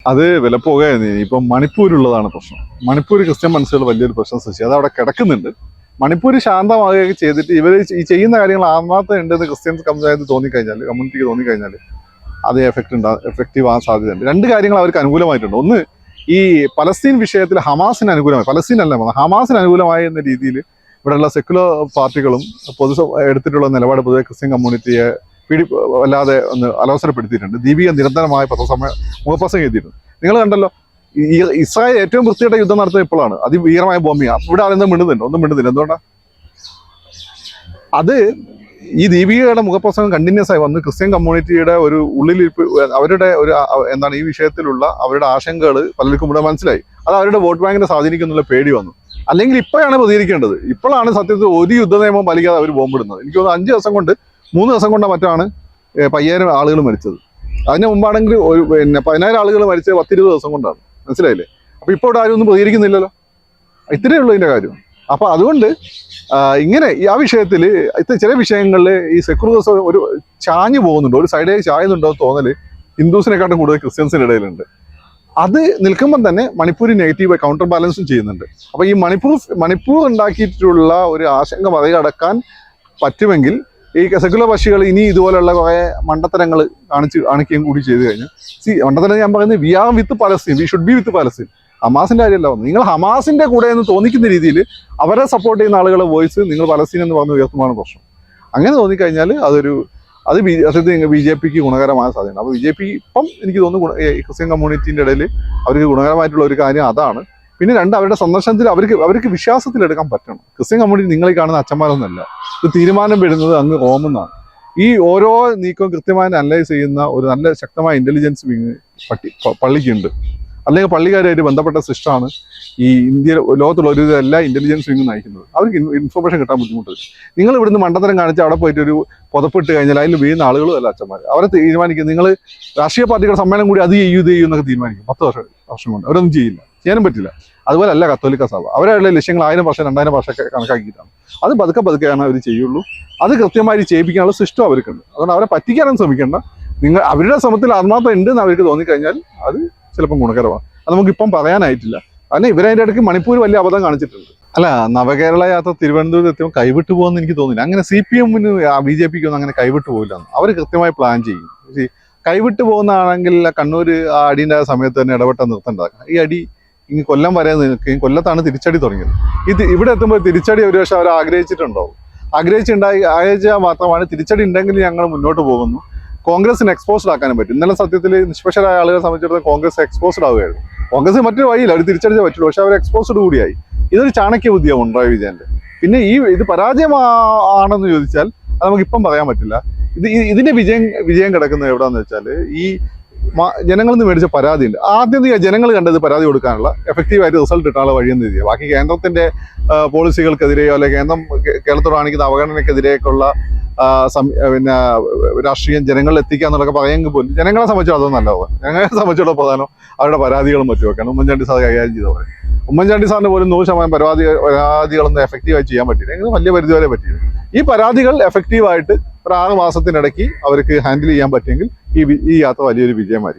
അത് വിലപ്പോകുകയായിരുന്നു. ഇപ്പം മണിപ്പൂരുള്ളതാണ് പ്രശ്നം. മണിപ്പൂർ ക്രിസ്ത്യൻ മനസ്സുകൾ വലിയൊരു പ്രശ്നം സൃഷ്ടിച്ചു. അത് അവിടെ കിടക്കുന്നുണ്ട്. മണിപ്പൂർ ശാന്തമാകുകയൊക്കെ ചെയ്തിട്ട് ഇവർ ഈ ചെയ്യുന്ന കാര്യങ്ങൾ ആത്മാർത്ഥ ഉണ്ടെന്ന് ക്രിസ്ത്യൻ സമുദായത്തിൽ തോന്നിക്കഴിഞ്ഞാൽ, കമ്മ്യൂണിറ്റിക്ക് തോന്നിക്കഴിഞ്ഞാൽ അത് എഫക്റ്റീവ് ആകാൻ സാധ്യതയുണ്ട്. രണ്ട് കാര്യങ്ങൾ അവർക്ക് അനുകൂലമായിട്ടുണ്ട്. ഒന്ന്, ഈ പലസ്തീൻ വിഷയത്തിൽ ഹമാസിന് അനുകൂലമായി, പലസ്തീൻ അല്ല ഹമാസിന് അനുകൂലമായ എന്ന രീതിയിൽ ഇവിടെയുള്ള സെക്കുലർ പാർട്ടികളും എടുത്തിട്ടുള്ള നിലപാട് പൊതുവെ ക്രിസ്ത്യൻ കമ്മ്യൂണിറ്റിയെ വല്ലാതെ ഒന്ന് അലോസരപ്പെടുത്തിയിട്ടുണ്ട്. ദീപിക നിരന്തരമായ മുഖപ്രസംഗം എഴുതിയിട്ടുണ്ട്. നിങ്ങൾ കണ്ടല്ലോ, ഇസ്രായേൽ ഏറ്റവും വൃത്തിയായിട്ട് യുദ്ധം നടത്തുന്നത് ഇപ്പോഴാണ്. അതിഭീകരമായ ബോംബിങ്ങാണ്. ഇവിടെ ആരെന്തും ഒന്നും മിണ്ടുന്നില്ല. എന്തുകൊണ്ടാണ്? അത് ഈ ദീപികയുടെ മുഖപ്രസംഗം കണ്ടിന്യൂസ് ആയി വന്ന് ക്രിസ്ത്യൻ കമ്മ്യൂണിറ്റിയുടെ ഒരു ഉള്ളിലിരിപ്പ്, അവരുടെ ഒരു എന്താണ് ഈ വിഷയത്തിലുള്ള അവരുടെ ആശങ്കകൾ പലർക്കും ഇവിടെ മനസ്സിലായി. അത് അവരുടെ വോട്ട് ബാങ്കിനെ സ്വാധീനിക്കുന്നുള്ള പേടി വന്നു. അല്ലെങ്കിൽ ഇപ്പോഴാണ് പ്രതികരിക്കേണ്ടത്. ഇപ്പോഴാണ് സത്യത്തിൽ ഒരു യുദ്ധ നിയമം പാലിക്കാതെ അവർ ബോംബിടുന്നത്. എനിക്ക് തോന്നുന്നു 5 ദിവസം കൊണ്ട് 3 ദിവസം കൊണ്ടോ മറ്റാണ് 5000 ആളുകൾ മരിച്ചത്. അതിന് മുമ്പാണെങ്കിൽ 10,000 ആളുകൾ മരിച്ചത് 10-20 ദിവസം കൊണ്ടാണ്. മനസ്സിലായില്ലേ? അപ്പൊ ഇപ്പോൾ ഇവിടെ ആരും ഒന്നും പ്രതികരിക്കുന്നില്ലല്ലോ. ഇത്രയേ ഉള്ളൂ ഇതിന്റെ കാര്യം. അപ്പൊ അതുകൊണ്ട് ഇങ്ങനെ ആ വിഷയത്തിൽ ചില വിഷയങ്ങളിൽ ഈ സെക്യുലറിസം ഒരു ചാഞ്ഞു പോകുന്നുണ്ട്, ഒരു സൈഡേക്ക് ചായുന്നുണ്ടോ തോന്നല് ഹിന്ദുസിനെക്കാട്ടും കൂടുതൽ ക്രിസ്ത്യൻസിന്റെ ഇടയിലുണ്ട്. അത് നിൽക്കുമ്പോൾ തന്നെ മണിപ്പൂർ നെഗറ്റീവ് കൗണ്ടർ ബാലൻസും ചെയ്യുന്നുണ്ട്. അപ്പൊ ഈ മണിപ്പൂർ ഉണ്ടാക്കിയിട്ടുള്ള ഒരു ആശങ്ക മറികടക്കാൻ പറ്റുമെങ്കിൽ ഈ സെക്കുലർ പക്ഷികൾ ഇനി ഇതുപോലെയുള്ള കുറെ മണ്ടത്തരങ്ങൾ കാണിക്കുകയും കൂടി ചെയ്തു കഴിഞ്ഞാൽ, മണ്ടത്തരം ഞാൻ പറയുന്നത് we are with Palestine, we should be with Palestine. ഹമാസിന്റെ കാര്യമല്ല വന്നു. നിങ്ങൾ ഹമാസിന്റെ കൂടെ എന്ന് തോന്നിക്കുന്ന രീതിയിൽ അവരെ സപ്പോർട്ട് ചെയ്യുന്ന ആളുകളുടെ വോയിസ് നിങ്ങൾ പലസ്തീൻ എന്ന് പറഞ്ഞ് ഉയർത്തുമാണ് പ്രശ്നം. അങ്ങനെ തോന്നിക്കഴിഞ്ഞാൽ അത് BJPക്ക് ഗുണകരമായ സാധ്യതയാണ്. അപ്പോൾ BJP ഇപ്പം എനിക്ക് തോന്നുന്നു ക്രിസ്ത്യൻ കമ്മ്യൂണിറ്റീൻ്റെ ഇടയിൽ അവർക്ക് ഗുണകരമായിട്ടുള്ള ഒരു കാര്യം അതാണ്. പിന്നെ അവരുടെ സന്ദർശനത്തിൽ അവർക്ക് വിശ്വാസത്തിലെടുക്കാൻ പറ്റണം. ക്രിസ്ത്യൻ കമ്മ്യൂണിറ്റി നിങ്ങൾ കാണുന്ന അച്ഛന്മാരൊന്നുമല്ല. ഇത് തീരുമാനം വരുന്നത് അങ്ങ് റോമെന്നാണ്. ഈ ഓരോ നീക്കവും കൃത്യമായി അനലൈസ് ചെയ്യുന്ന ഒരു നല്ല ശക്തമായ ഇന്റലിജൻസ് വിങ് പള്ളിക്കുണ്ട്. അല്ലെങ്കിൽ പള്ളിക്കാരുമായിട്ട് ബന്ധപ്പെട്ട സിസ്റ്റമാണ് ഈ ലോകത്തുള്ള ഒരു എല്ലാ ഇന്റലിജൻസ് വിങ്ങും നയിക്കുന്നത്. അവർക്ക് ഇൻഫർമേഷൻ കിട്ടാൻ ബുദ്ധിമുട്ടില്ല. നിങ്ങൾ ഇവിടുന്ന് മണ്ടത്തരം കാണിച്ച് അവിടെ പോയിട്ട് ഒരു പുതപ്പിട്ട് കഴിഞ്ഞാൽ അതിൽ വീഴുന്ന ആളുകളും അല്ല അച്ഛന്മാർ. അവരെ തീരുമാനിക്കും. നിങ്ങൾ രാഷ്ട്രീയ പാർട്ടികളുടെ സമ്മേളനം കൂടി അത് ഇത് എന്നൊക്കെ തീരുമാനിക്കും. 10 വർഷം കൊണ്ട് അവരൊന്നും ചെയ്യാനും പറ്റില്ല. അതുപോലെ അല്ല കത്തോലിക്ക സഭ. അവരുടെ ലക്ഷ്യങ്ങൾ 1000 വർഷം 2000 വർഷമൊക്കെ കണക്കാക്കിയിട്ടാണ്. അത് പതുക്കെയാണ് അവർ ചെയ്യുള്ളൂ. അത് കൃത്യമായി ചെയ്യിപ്പിക്കാനുള്ള സിസ്റ്റം അവർക്കുണ്ട്. അതുകൊണ്ട് അവരെ പറ്റിക്കാനും ശ്രമിക്കേണ്ട. അവരുടെ ശ്രമത്തിൽ ആത്മാർത്ഥം ഉണ്ടെന്ന് അവർക്ക് തോന്നിക്കഴിഞ്ഞാൽ അത് ചിലപ്പം ഗുണകരമാണ്. അത് നമുക്കിപ്പം പറയാനായിട്ടില്ല. കാരണം ഇവരതിൻ്റെ ഇടയ്ക്ക് മണിപ്പൂർ വലിയ അബദ്ധം കാണിച്ചിട്ടുണ്ട്. അല്ല, നവകേരള യാത്ര തിരുവനന്തപുരത്ത് എത്തുമ്പോൾ കൈവിട്ടു പോകുമെന്ന് എനിക്ക് തോന്നുന്നില്ല. അങ്ങനെ CPM-ന് BJPക്ക് ഒന്നും അങ്ങനെ കൈവിട്ടു പോയില്ല. അവർ കൃത്യമായി പ്ലാൻ ചെയ്യും. കൈവിട്ടു പോകുന്നതാണെങ്കിൽ കണ്ണൂർ ആ അടീൻ്റെ സമയത്ത് തന്നെ ഇടപെട്ട നിർത്തേണ്ടതാണ്. ഈ അടി ഇനി കൊല്ലം വരെ നിൽക്കുകയും കൊല്ലത്താണ് തിരിച്ചടി തുടങ്ങിയത്. ഇവിടെ എത്തുമ്പോൾ തിരിച്ചടി ഒരു പക്ഷേ അവർ ആഗ്രഹിച്ചിട്ടുണ്ടാവും. ആഗ്രഹിച്ചാൽ മാത്രമാണ് തിരിച്ചടി ഉണ്ടെങ്കിൽ ഞങ്ങൾ മുന്നോട്ട് പോകുന്നു. കോൺഗ്രസിന് എക്സ്പോസ്ഡ് ആക്കാനും പറ്റും. ഇന്നലെ സത്യത്തിൽ നിഷ്പക്ഷരായ ആളുകളെ സംബന്ധിച്ചിടത്തോളം കോൺഗ്രസ് എക്സ്പോസ്ഡ് ആവുകയായിരുന്നു. കോൺഗ്രസ് മറ്റൊരു വഴിയില്ല, അവർ തിരിച്ചടിച്ചേ പറ്റുള്ളൂ. പക്ഷെ അവർ എക്സ്പോസ്ഡ് കൂടിയായി. ഇതൊരു ചാണക്യ ബുദ്ധിയാണ് പിണറായി വിജയന്റെ. പിന്നെ ഇത് പരാജയമാണെന്ന് ചോദിച്ചാൽ അത് നമുക്കിപ്പം പറയാൻ പറ്റില്ല. ഇതിന്റെ വിജയം കിടക്കുന്നത് എവിടെയാന്ന് വെച്ചാൽ ഈ ജനങ്ങളിൽ നിന്ന് മേടിച്ച പരാതി ഉണ്ട്. ആദ്യം ജനങ്ങൾ കണ്ടത് പരാതി കൊടുക്കാനുള്ള എഫക്റ്റീവായിട്ട് റിസൾട്ട് കിട്ടാനുള്ള വഴിയെന്ന് എഴുതിയത്. ബാക്കി കേന്ദ്രത്തിന്റെ പോളിസികൾക്കെതിരെയോ അല്ലെങ്കിൽ കേരളത്തോട് കാണിക്കുന്ന അവഗണനക്കെതിരെയൊക്കെയുള്ള പിന്നെ രാഷ്ട്രീയം ജനങ്ങളിൽ എത്തിക്കുക എന്നുള്ളതൊക്കെ പറയുമെങ്കിൽ പോലും ജനങ്ങളെ സംബന്ധിച്ചോളം അതൊന്നല്ല. ജനങ്ങളെ സംബന്ധിച്ചോളം പ്രധാനം അവരുടെ പരാതികളും മറ്റുമൊക്കെയാണ്. ഉമ്മൻചാണ്ടി സാർ കൈകാര്യം ചെയ്ത പോലെ ഉമ്മൻചാണ്ടി സാറിന് പോലും 100% പരാതികളൊന്നും എഫക്റ്റീവായി ചെയ്യാൻ പറ്റില്ല. എങ്കിലും വലിയ പരിധി വരെ പറ്റിയില്ല. ഈ പരാതികൾ എഫക്റ്റീവായിട്ട് ഒരു 6 മാസത്തിനിടയ്ക്ക് അവർക്ക് ഹാൻഡിൽ ചെയ്യാൻ പറ്റിയെങ്കിൽ ഈ യാത്ര വലിയൊരു വിജയമായിരിക്കും.